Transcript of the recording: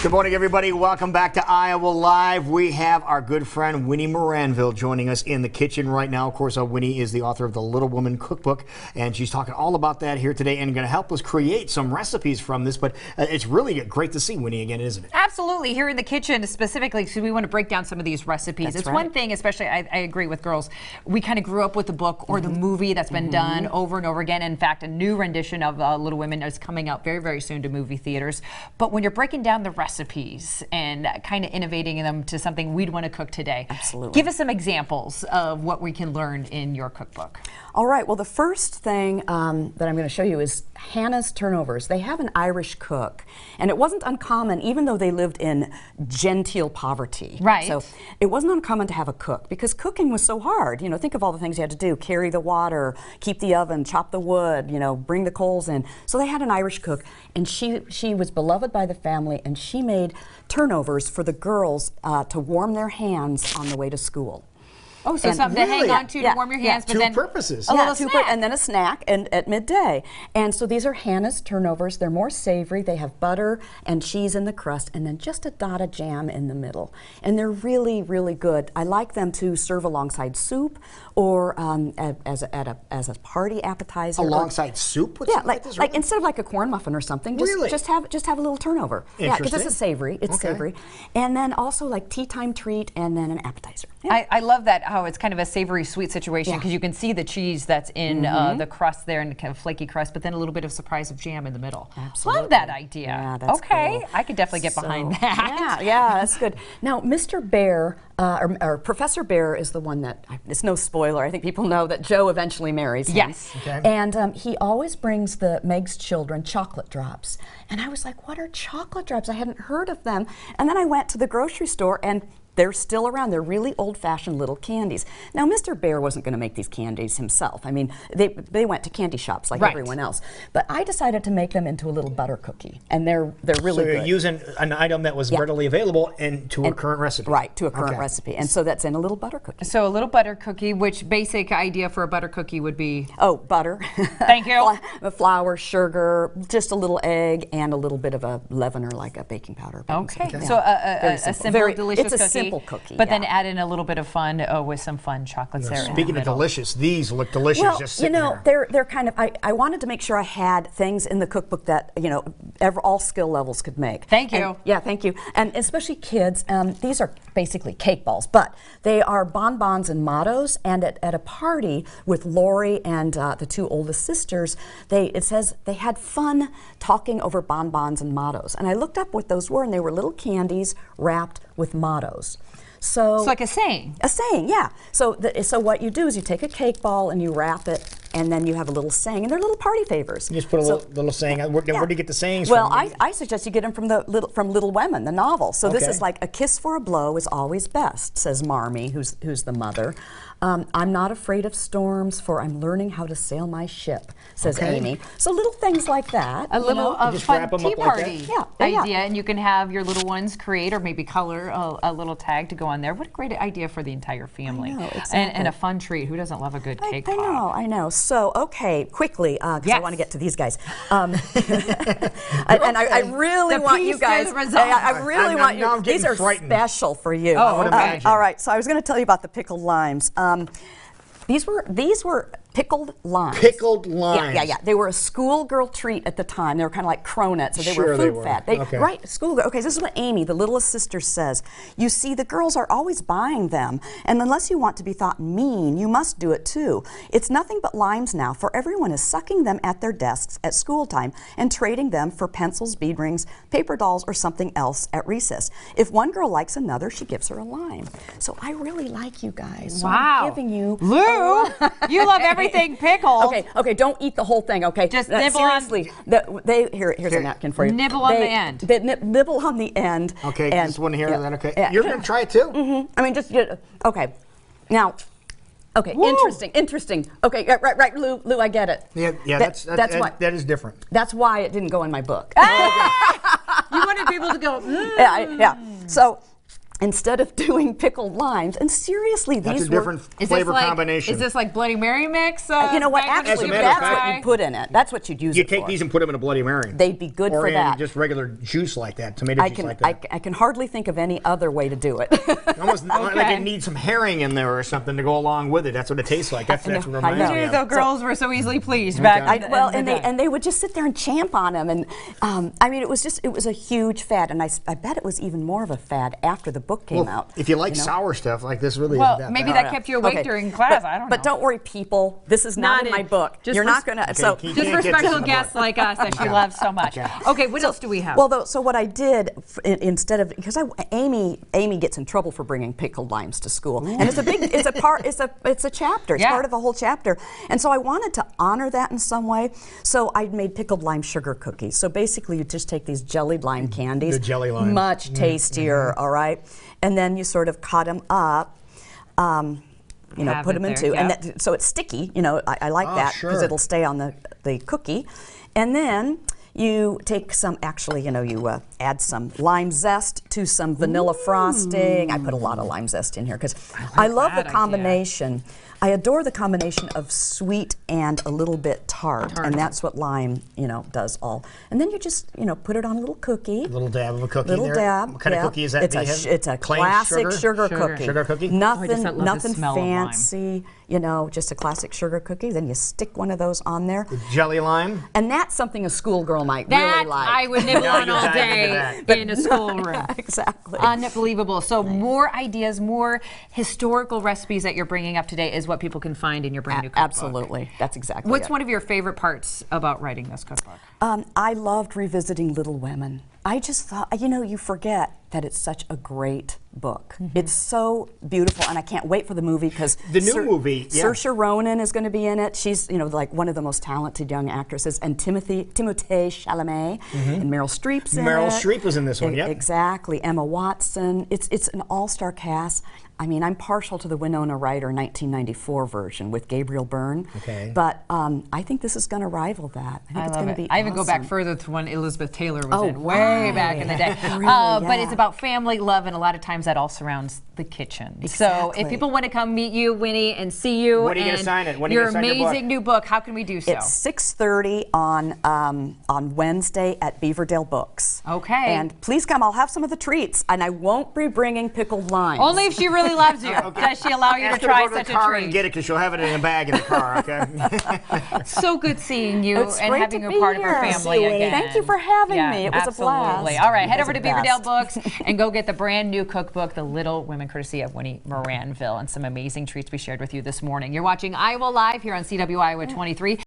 Good morning, everybody. Welcome back to Iowa Live. We have our good friend Wini Moranville joining us in the kitchen right now. Of course, Wini is the author of the Little Woman Cookbook, and she's talking all about that here today and going to help us create some recipes from this. But it's really great to see Wini again, isn't it? Absolutely. Here in the kitchen specifically, so we want to break down some of these recipes. That's it's right. one thing, especially I agree with girls, we kind of grew up with the book or the movie that's been done over and over again. In fact, a new rendition of Little Women is coming out very, very soon to movie theaters. But when you're breaking down the recipes and kind of innovating them to something we'd want to cook today. Absolutely. Give us some examples of what we can learn in your cookbook. All right, well, the first thing that I'm going to show you is Hannah's turnovers. They have an Irish cook, and it wasn't uncommon, even though they lived in genteel poverty. Right. So it wasn't uncommon to have a cook, because cooking was so hard. You know, think of all the things you had to do: carry the water, keep the oven, chop the wood, you know, bring the coals in. So they had an Irish cook, and she was beloved by the family, and she made turnovers for the girls to warm their hands on the way to school. Oh, so something to hang on to warm your hands, but Two then purposes. a little snack. And then a snack at midday. And so these are Hannah's turnovers. They're more savory. They have butter and cheese in the crust, and then just a dot of jam in the middle. And they're really, really good. I like them to serve alongside soup or as a party appetizer. Alongside soup? Yeah, like instead of like a corn muffin or something, just have a little turnover. Yeah, because this is savory. It's savory. And then also like tea time treat, and then an appetizer. Yeah. I love that, how it's kind of a savory sweet situation, because you can see the cheese that's in the crust there, and kind of flaky crust, but then a little bit of surprise of jam in the middle. Absolutely. Love that idea. Yeah, that's okay, cool. I could definitely get behind that. Yeah, that's good. Now, Mr. Bear, or Professor Bear is the one that, it's no spoiler, I think people know that Joe eventually marries him. Yes. Okay. And he always brings Meg's children chocolate drops. And I was like, what are chocolate drops? I hadn't heard of them. And then I went to the grocery store, and they're still around. They're really old-fashioned little candies. Now, Mr. Bear wasn't going to make these candies himself. I mean, they went to candy shops like everyone else. But I decided to make them into a little butter cookie, and they're really good. So you're using an item that was readily available to a current recipe. Right, to a current recipe. And so that's in a little butter cookie. So a little butter cookie, which basic idea for a butter cookie would be? Oh, butter. Thank you. Flour, sugar, just a little egg, and a little bit of a leavener, like a baking powder. Okay. Yeah. So a simple, delicious it's cookie. a simple cookie. But then add in a little bit of fun with some fun chocolates there. Speaking of delicious, these look delicious. Well, just you sitting know, there. they're kind of, I wanted to make sure I had things in the cookbook that, you know, all skill levels could make. Thank you. And, yeah, thank you. And especially kids, these are basically cake balls, but they are bonbons and mottos. And at a party with Lori and the two oldest sisters, it says they had fun talking over bonbons and mottos. And I looked up what those were, and they were little candies wrapped with mottos. So it's like a saying. A saying, yeah. So what you do is you take a cake ball and you wrap it, and then you have a little saying, and they're little party favors. You just put a little saying. Where do you get the sayings from? Well, I suggest you get them from Little Women, the novel. So this is like, a kiss for a blow is always best, says Marmee, who's the mother. I'm not afraid of storms, for I'm learning how to sail my ship, says Amy. So little things like that. A little fun tea party idea, yeah. And you can have your little ones create or maybe color a little tag to go on there. What a great idea for the entire family. I know, exactly. And a fun treat. Who doesn't love a good cake pop? I know. So, okay, quickly, because I want to get to these guys. And I really want you guys. I really want you. These are special for you. Oh, I would imagine. All right, so I was going to tell you about the pickled limes. These were pickled limes. Pickled limes. Yeah. They were a schoolgirl treat at the time. They were kind of like cronuts, so they Sure were they food were. fat. Okay. Right, schoolgirl. Okay, this is what Amy, the littlest sister, says. You see, the girls are always buying them, and unless you want to be thought mean, you must do it too. It's nothing but limes now, for everyone is sucking them at their desks at school time and trading them for pencils, bead rings, paper dolls, or something else at recess. If one girl likes another, she gives her a lime. So I really like you guys. So I'm giving you Lou, you love everything pickled. Okay, don't eat the whole thing, okay? Just nibble seriously, here's a napkin for you. Nibble on the end. They nibble on the end. Okay, and, this one here, then okay. Yeah. You're going to try it too? Mm-hmm. I mean, okay. Now, okay, Woo. interesting. Okay, right, Lou, I get it. Yeah, that's why. That is different. That's why it didn't go in my book. You wanted people to go, Yeah. So, instead of doing pickled limes, and seriously, That's these a different Is flavor this like, combination. Is this like Bloody Mary mix? you know what? magnum Actually, As a matter of that's fact- what you put in it. That's what you'd use You it take for. these and put them in a Bloody Mary. They'd be good or for in that. just regular juice like that, tomato I juice can like that. I can hardly think of any other way to do it. Almost like Okay. it needs some herring in there or something to go along with it. That's what it tastes like. That's what I reminds know. me The of. girls were so easily pleased back. And they would just sit there and champ on them, and I mean, it was a huge fad, and I bet it was even more of a fad after the book came out. If you like know? sour stuff, like this really Well, isn't that maybe bad. that kept you awake Okay. during class. But, I don't know. But don't worry, people. This is not in my book. just You're for- not going to. So Okay, Just can't for get this special in the guests book. like us that she loves so much. Okay, what else do we have? Well, so what I did instead of because Amy gets in trouble for bringing pickled limes to school, and it's a chapter. It's Yeah. part of a whole chapter, and so I wanted to honor that in some way. So I made pickled lime sugar cookies. So basically, you just take these jellied lime candies, The jelly limes. much tastier. All right, and then you sort of cut them up. You know, Have put it them there, into, yeah. and so it's sticky. You know, I like Oh, that because sure. it'll stay on the cookie, and then you take some. Actually, you know, you add some lime zest to some vanilla frosting. I put a lot of lime zest in here because I love that the idea. combination. I adore the combination of sweet and a little bit tart, and that's what lime, you know, does all. And then you just, you know, put it on a little cookie. A little dab of a cookie Little there. dab. What kind yeah. of cookie is that? It's that you have? it's a Plain classic sugar cookie. Sugar cookie? Nothing, love the nothing smell of lime. fancy. You know, just a classic sugar cookie. Then you stick one of those on there, Jelly lime. and that's something a schoolgirl might that really like. I would nibble Now on you're all diving into day in a schoolroom. Exactly. Unbelievable. So more ideas, more historical recipes that you're bringing up today is what people can find in your brand new cookbook. Absolutely. That's exactly What's it. one of your favorite parts about writing this cookbook? I loved revisiting Little Women. I just thought, you know, you forget that it's such a great book. It's so beautiful, and I can't wait for the movie because The new movie, yeah. Saoirse Ronan is going to be in it. She's, you know, like one of the most talented young actresses, and Timothée Chalamet and Meryl Streep's in Meryl it. Streep was in this one, yep. Exactly. Emma Watson. It's an all-star cast. I mean, I'm partial to the Winona Ryder 1994 version with Gabriel Byrne. Okay. But I think this is going to rival that. I think I it's love going to it. be I even go back awesome. further to when Elizabeth Taylor was Oh, in, way back in the day. Really, But yeah. it's about family, love, and a lot of times that all surrounds the kitchen. So if Exactly. people want to come meet you, Winnie, and see you, When are you gonna and sign it? When are you your gonna sign your book? amazing new book, how can we do so? It's 6:30 on Wednesday at Beaverdale Books. Okay. And please come. I'll have some of the treats, and I won't be bringing pickled limes. Only if she really loves you does she allow you Ask to her try to go to such the a car treat. and get it because she'll have it in a bag in the car, okay? So good seeing you It's and great having to you be part of here. our family See you, Winnie. again. Thank you for having Yeah, me. It was a absolutely. blast. All right, You head guys over are to the Beaverdale best. Books and go get the brand new cookbook, The Little Women, courtesy of Wini Moranville, and some amazing treats we shared with you this morning. You're watching Iowa Live here on CW Iowa 23.